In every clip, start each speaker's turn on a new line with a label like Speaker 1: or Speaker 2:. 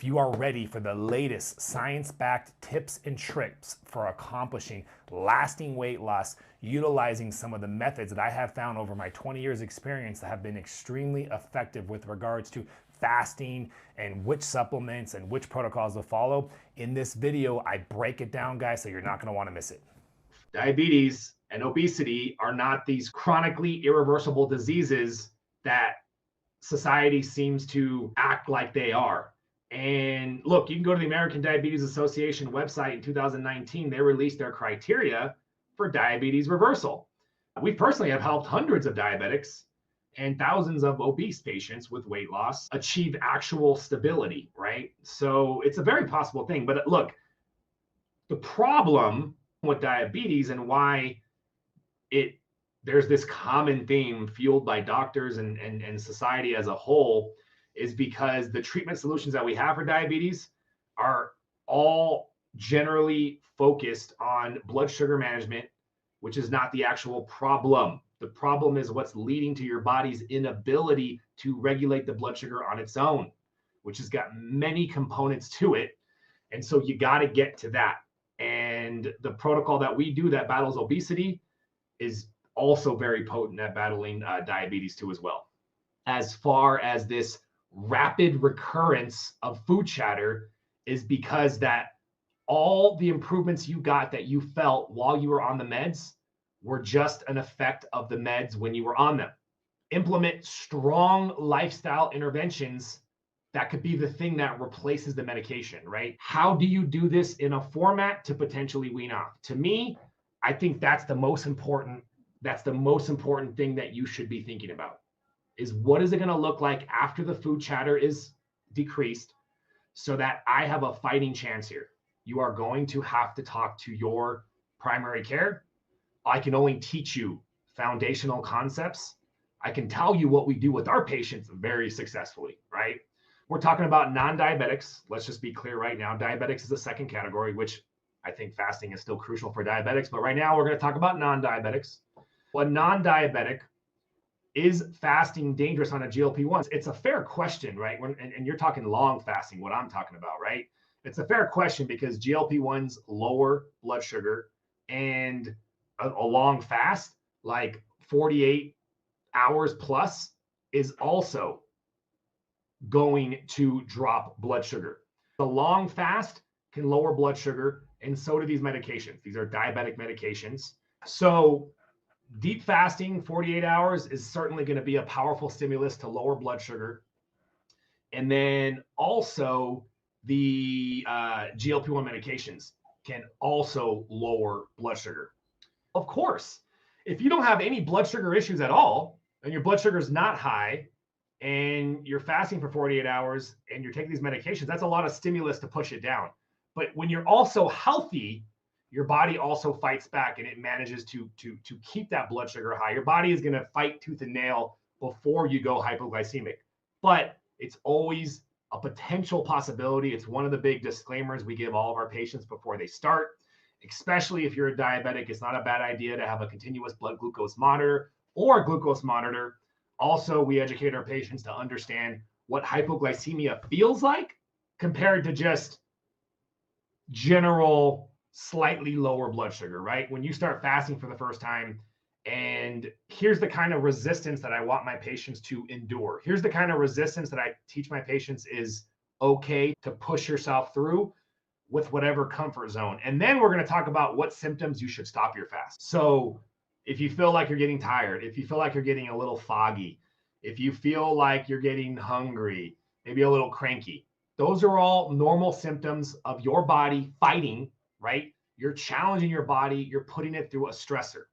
Speaker 1: If you are ready for the latest science-backed tips and tricks for accomplishing lasting weight loss, utilizing some of the methods that I have found over my 20 years experience that have been extremely effective with regards to fasting and which supplements and which protocols to follow, in this video, I break it down, guys, so you're not gonna wanna miss it.
Speaker 2: Diabetes and obesity are not these chronically irreversible diseases that society seems to act like they are. And look, you can go to the American Diabetes Association website in 2019. They released their criteria for diabetes reversal. We personally have helped hundreds of diabetics and thousands of obese patients with weight loss achieve actual stability, right? So it's a very possible thing. But look, the problem with diabetes and why there's this common theme fueled by doctors and society as a whole is because the treatment solutions that we have for diabetes are all generally focused on blood sugar management, which is not the actual problem. The problem is what's leading to your body's inability to regulate the blood sugar on its own, which has got many components to it. And so you got to get to that. And the protocol that we do that battles obesity is also very potent at battling diabetes too as well. As far as this rapid recurrence of food chatter is because that all the improvements you got that you felt while you were on the meds were just an effect of the meds when you were on them. Implement strong lifestyle interventions that could be the thing that replaces the medication, right? How do you do this in a format to potentially wean off? To me, I think that's the most important thing that you should be thinking about is what is it going to look like after the food chatter is decreased so that I have a fighting chance here. You are going to have to talk to your primary care. I can only teach you foundational concepts. I can tell you what we do with our patients very successfully, right? We're talking about non-diabetics. Let's just be clear right now. Diabetics is the second category, which I think fasting is still crucial for diabetics. But right now we're going to talk about non-diabetics. A non-diabetic, is fasting dangerous on a GLP-1? It's a fair question, right? And you're talking long fasting, what I'm talking about, right? It's a fair question because GLP-1s lower blood sugar, and a long fast, like 48 hours plus, is also going to drop blood sugar. The long fast can lower blood sugar, and so do these medications. These are diabetic medications. So deep fasting, 48 hours, is certainly going to be a powerful stimulus to lower blood sugar. And then also the GLP-1 medications can also lower blood sugar. Of course, if you don't have any blood sugar issues at all, and your blood sugar is not high, and you're fasting for 48 hours, and you're taking these medications, that's a lot of stimulus to push it down. But when you're also healthy, your body also fights back and it manages to keep that blood sugar high. Your body is going to fight tooth and nail before you go hypoglycemic. But it's always a potential possibility. It's one of the big disclaimers we give all of our patients before they start, especially if you're a diabetic. It's not a bad idea to have a continuous blood glucose monitor or a glucose monitor. Also, we educate our patients to understand what hypoglycemia feels like compared to just general slightly lower blood sugar, right? When you start fasting for the first time, and here's the kind of resistance that I want my patients to endure. Here's the kind of resistance that I teach my patients is okay to push yourself through with whatever comfort zone. And then we're going to talk about what symptoms you should stop your fast. So if you feel like you're getting tired, if you feel like you're getting a little foggy, if you feel like you're getting hungry, maybe a little cranky, those are all normal symptoms of your body fighting, right? You're challenging your body. You're putting it through a stressor,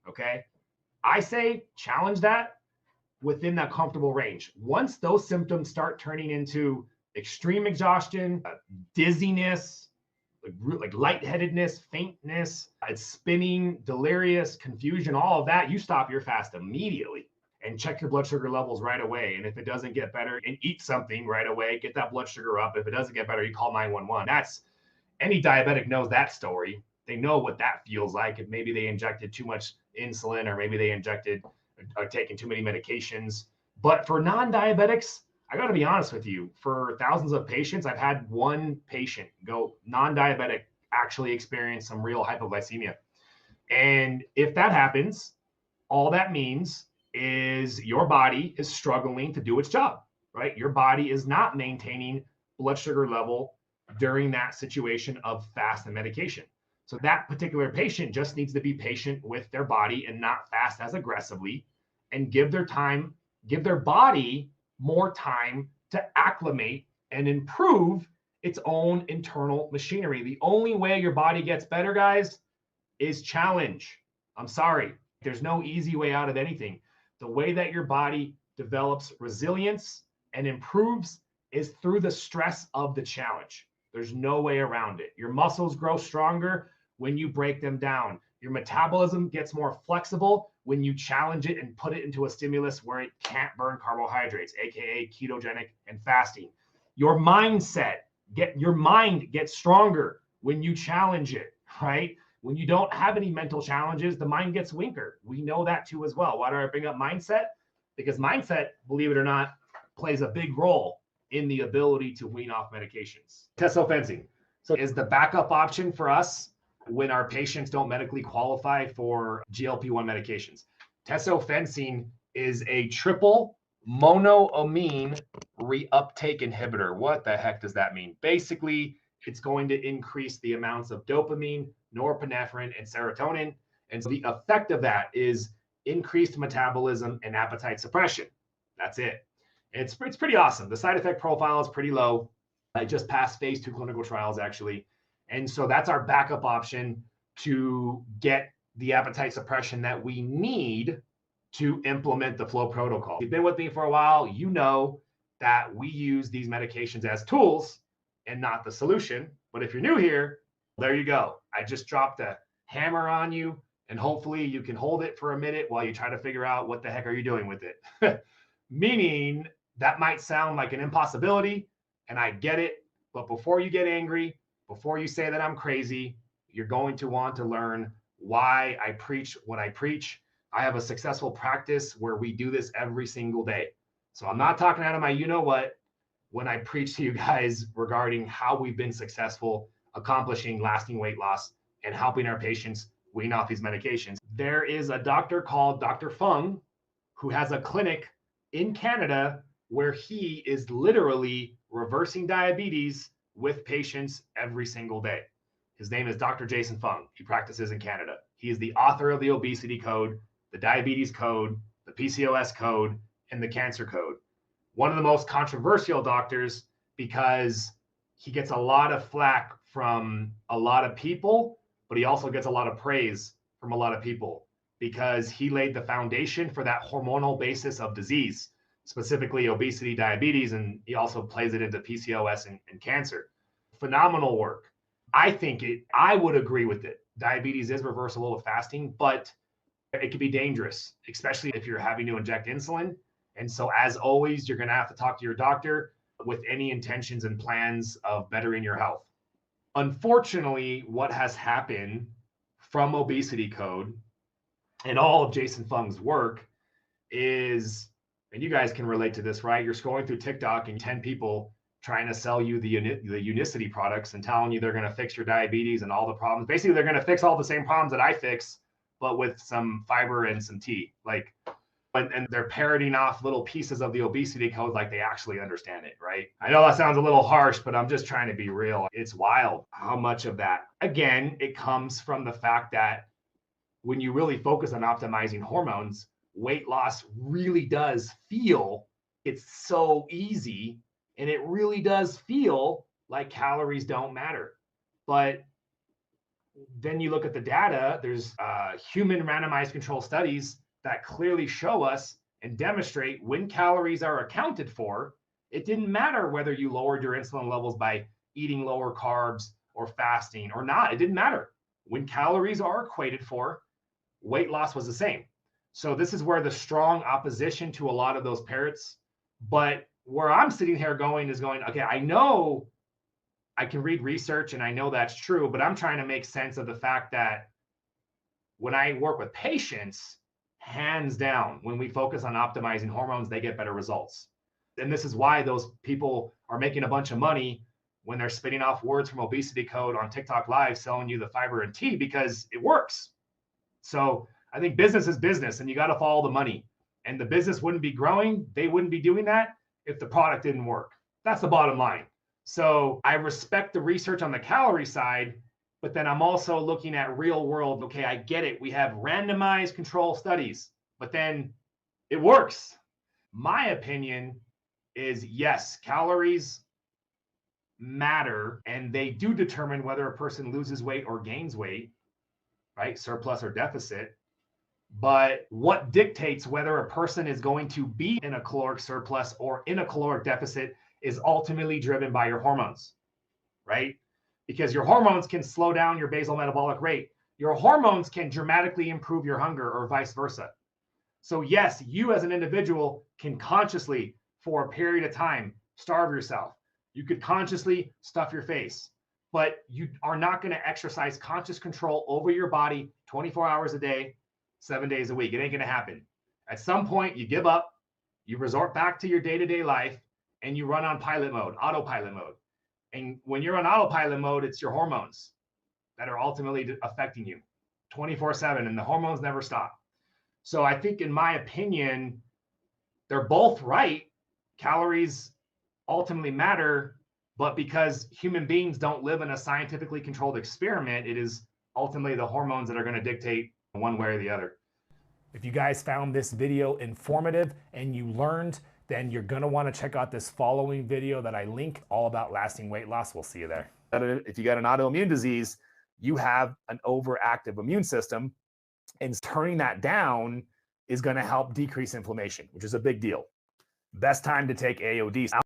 Speaker 2: okay? I say challenge that within that comfortable range. Once those symptoms start turning into extreme exhaustion, dizziness, like lightheadedness, faintness, it's spinning, delirious, confusion, all of that, you stop your fast immediately and check your blood sugar levels right away. And if it doesn't get better, and eat something right away, get that blood sugar up. If it doesn't get better, you call 911. Any diabetic knows that story. They know what that feels like. If maybe they injected too much insulin, or maybe they injected or taken too many medications. But for non-diabetics, I got to be honest with you, for thousands of patients, I've had one patient go non-diabetic actually experience some real hypoglycemia. And if that happens, all that means is your body is struggling to do its job, right? Your body is not maintaining blood sugar level during that situation of fast and medication. So that particular patient just needs to be patient with their body and not fast as aggressively, and give their body more time to acclimate and improve its own internal machinery. The only way your body gets better, guys, is challenge. I'm sorry. There's no easy way out of anything. The way that your body develops resilience and improves is through the stress of the challenge. There's no way around it. Your muscles grow stronger when you break them down. Your metabolism gets more flexible when you challenge it and put it into a stimulus where it can't burn carbohydrates, aka ketogenic and fasting. Your mind gets stronger when you challenge it, right? When you don't have any mental challenges, the mind gets weaker. We know that too as well. Why do I bring up mindset? Because mindset, believe it or not, plays a big role in the ability to wean off medications. Teso fencing. So is the backup option for us when our patients don't medically qualify for GLP-1 medications. Teso fencing is a triple monoamine reuptake inhibitor. What the heck does that mean? Basically, it's going to increase the amounts of dopamine, norepinephrine, and serotonin. And so the effect of that is increased metabolism and appetite suppression. That's it. And it's pretty awesome. The side effect profile is pretty low. I just passed phase 2 clinical trials, actually. And so that's our backup option to get the appetite suppression that we need to implement the FLOA protocol. If you've been with me for a while, you know that we use these medications as tools and not the solution. But if you're new here, there you go. I just dropped a hammer on you, and hopefully you can hold it for a minute while you try to figure out what the heck are you doing with it. Meaning that might sound like an impossibility, and I get it. But before you get angry, before you say that I'm crazy, you're going to want to learn why I preach what I preach. I have a successful practice where we do this every single day. So I'm not talking out of my you-know-what when I preach to you guys regarding how we've been successful accomplishing lasting weight loss and helping our patients wean off these medications. There is a doctor called Dr. Fung who has a clinic in Canada where he is literally reversing diabetes with patients every single day. His name is Dr. Jason Fung. He practices in Canada. He is the author of the obesity code, the diabetes code, the PCOS code, and the cancer code. One of the most controversial doctors because he gets a lot of flack from a lot of people, but he also gets a lot of praise from a lot of people because he laid the foundation for that hormonal basis of disease, specifically obesity, diabetes, and he also plays it into PCOS and cancer. Phenomenal work. I would agree with it. Diabetes is reversible with fasting, but it can be dangerous, especially if you're having to inject insulin. And so as always, you're going to have to talk to your doctor with any intentions and plans of bettering your health. Unfortunately, what has happened from obesity code and all of Jason Fung's work is, and you guys can relate to this, right? You're scrolling through TikTok and 10 people trying to sell you the Unicity products and telling you they're going to fix your diabetes and all the problems. Basically, they're going to fix all the same problems that I fix, but with some fiber and some tea. And they're parroting off little pieces of the obesity code like they actually understand it, right? I know that sounds a little harsh, but I'm just trying to be real. It's wild how much of that, again, it comes from the fact that when you really focus on optimizing hormones, weight loss really does feel it's so easy, and it really does feel like calories don't matter. But then you look at the data, there's human randomized control studies that clearly show us and demonstrate when calories are accounted for, it didn't matter whether you lowered your insulin levels by eating lower carbs or fasting or not. It didn't matter. When calories are equated for, weight loss was the same. So this is where the strong opposition to a lot of those parrots, but where I'm sitting here going, okay, I know I can read research and I know that's true, but I'm trying to make sense of the fact that when I work with patients, hands down, when we focus on optimizing hormones, they get better results. And this is why those people are making a bunch of money when they're spitting off words from Obesity Code on TikTok Live selling you the fiber and tea, because it works. So I think business is business, and you got to follow the money. And the business wouldn't be growing, they wouldn't be doing that if the product didn't work. That's the bottom line. So I respect the research on the calorie side, but then I'm also looking at real world. Okay, I get it. We have randomized control studies, but then it works. My opinion is yes, calories matter, and they do determine whether a person loses weight or gains weight, right? Surplus or deficit. But what dictates whether a person is going to be in a caloric surplus or in a caloric deficit is ultimately driven by your hormones, right? Because your hormones can slow down your basal metabolic rate. Your hormones can dramatically improve your hunger, or vice versa. So yes, you as an individual can consciously, for a period of time, starve yourself. You could consciously stuff your face, but you are not going to exercise conscious control over your body 24 hours a day, 7 days a week. It ain't going to happen. At some point, you give up, you resort back to your day-to-day life, and you run on pilot mode, autopilot mode. And when you're on autopilot mode, it's your hormones that are ultimately affecting you 24/7, and the hormones never stop. So I think, in my opinion, they're both right. Calories ultimately matter, but because human beings don't live in a scientifically controlled experiment, it is ultimately the hormones that are going to dictate one way or the other.
Speaker 1: If you guys found this video informative and you learned, then you're going to want to check out this following video that I link, all about lasting weight loss. We'll see you there. If you got an autoimmune disease, you have an overactive immune system, and turning that down is going to help decrease inflammation, which is a big deal. Best time to take AODs.